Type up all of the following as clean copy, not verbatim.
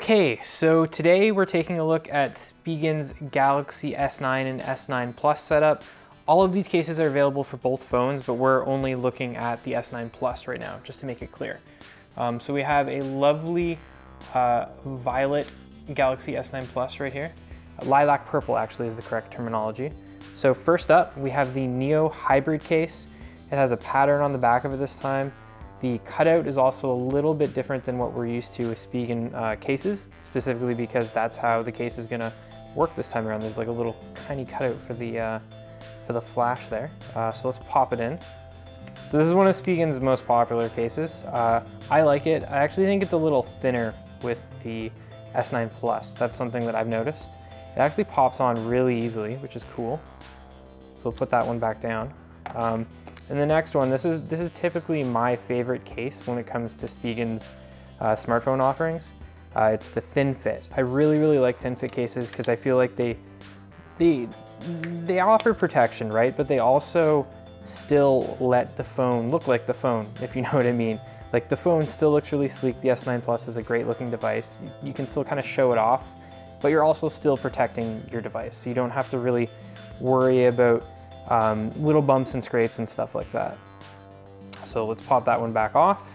Okay, so today we're taking a look at Spigen's Galaxy S9 and S9 Plus setup. All of these cases are available for both phones, but we're only looking at the S9 Plus right now, just to make it clear. So we have a lovely violet Galaxy S9 Plus right here. Lilac purple actually is the correct terminology. So first up, we have the Neo Hybrid case. It has a pattern on the back of it this time. The cutout is also a little bit different than what we're used to with Spigen cases, specifically because that's how the case is gonna work this time around. There's like a little tiny cutout for the flash there. So let's pop it in. So this is one of Spigen's most popular cases. I like it. I actually think it's a little thinner with the S9 Plus. That's something that I've noticed. It actually pops on really easily, which is cool. So we'll put that one back down. And the next one, this is typically my favorite case when it comes to Spigen's smartphone offerings. It's the thin fit. I really like thin fit cases because I feel like they offer protection, right? But they also still let the phone look like the phone, if you know what I mean. Like the phone still looks really sleek. The S9 Plus is a great looking device. You can still kind of show it off, but you're also still protecting your device. So you don't have to really worry about little bumps and scrapes and stuff like that. So let's pop that one back off.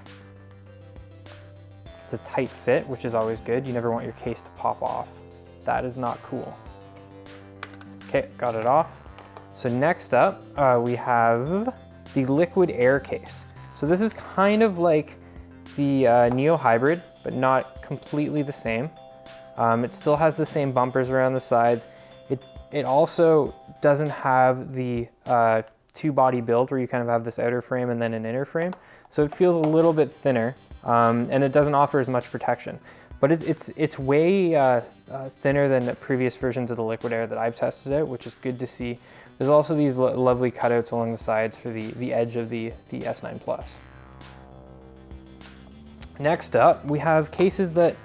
It's a tight fit, which is always good. You never want your case to pop off. That is not cool. Okay, got it off. So next up, we have the liquid air case. So this is kind of like the Neo Hybrid, but not completely the same. It still has the same bumpers around the sides. It also doesn't have the two body build where you kind of have this outer frame and then an inner frame. So it feels a little bit thinner and it doesn't offer as much protection. But it's way thinner than the previous versions of the liquid air that I've tested out, which is good to see. There's also these lovely cutouts along the sides for the edge of the S9 Plus. Next up, we have cases that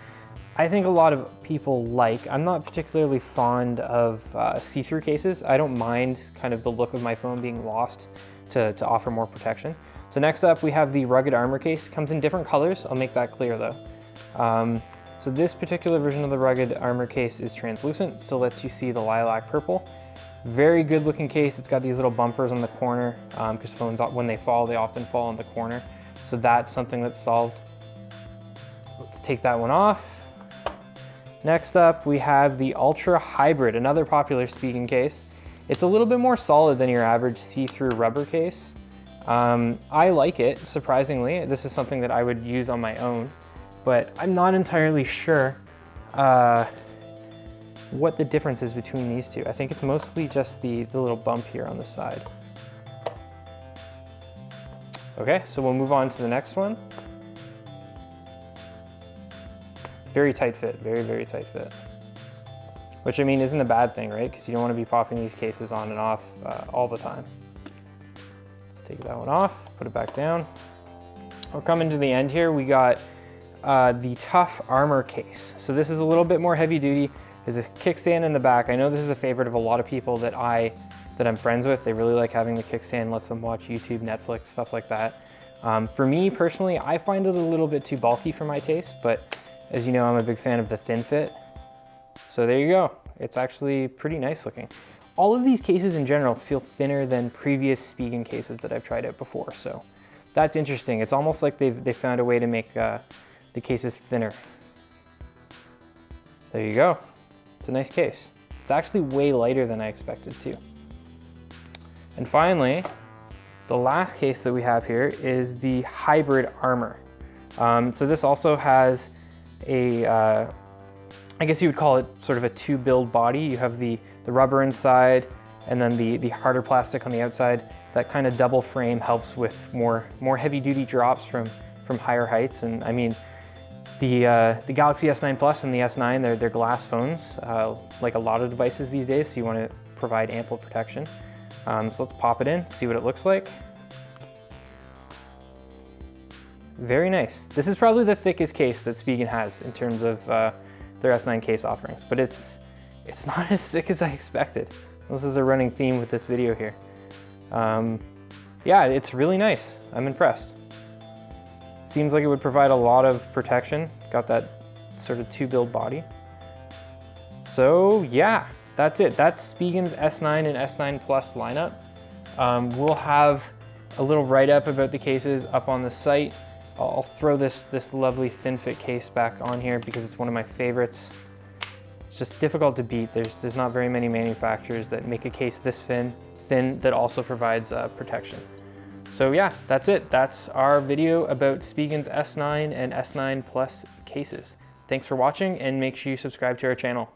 I think a lot of people like. I'm not particularly fond of see-through cases. I don't mind kind of the look of my phone being lost to offer more protection. So next up, we have the rugged armor case. It comes in different colors. I'll make that clear though. So this particular version of the rugged armor case is translucent. It still lets you see the lilac purple. Very good looking case. It's got these little bumpers on the corner because phones, when they fall, they often fall on the corner. So that's something that's solved. Let's take that one off. Next up, we have the Ultra Hybrid, another popular Spigen case. It's a little bit more solid than your average see-through rubber case. I like it, surprisingly. This is something that I would use on my own, but I'm not entirely sure what the difference is between these two. I think it's mostly just the little bump here on the side. Okay, so we'll move on to the next one. Very tight fit, very tight fit. Which I mean isn't a bad thing, right? Because you don't want to be popping these cases on and off all the time. Let's take that one off, put it back down. We're coming to the end here. We got the Tough Armor case. So this is a little bit more heavy duty. There's a kickstand in the back. I know this is a favorite of a lot of people that I'm friends with. They really like having the kickstand, lets them watch YouTube, Netflix, stuff like that. For me personally, I find it a little bit too bulky for my taste, but as you know, I'm a big fan of the thin fit. So there you go. It's actually pretty nice looking. All of these cases in general feel thinner than previous Spigen cases that I've tried out before. So that's interesting. It's almost like they found a way to make the cases thinner. There you go. It's a nice case. It's actually way lighter than I expected too. And finally, the last case that we have here is the Hybrid Armor. So this also has I guess you would call it sort of a two build body. You have the rubber inside and then the harder plastic on the outside. That kind of double frame helps with more heavy duty drops from higher heights. And I mean, the Galaxy S9 Plus and the S9, they're glass phones, like a lot of devices these days. So you want to provide ample protection. So let's pop it in, see what it looks like. Very nice. This is probably the thickest case that Spigen has in terms of their S9 case offerings, but it's not as thick as I expected. This is a running theme with this video here. Yeah, it's really nice. I'm impressed. Seems like it would provide a lot of protection. Got that sort of 2-build body. So yeah, that's it. That's Spigen's S9 and S9 Plus lineup. We'll have a little write-up about the cases up on the site. I'll throw this lovely thin fit case back on here because it's one of my favorites. It's just difficult to beat. There's not very many manufacturers that make a case this thin that also provides protection. So yeah, that's it. That's our video about Spigen's S9 and S9 Plus cases. Thanks for watching, and make sure you subscribe to our channel.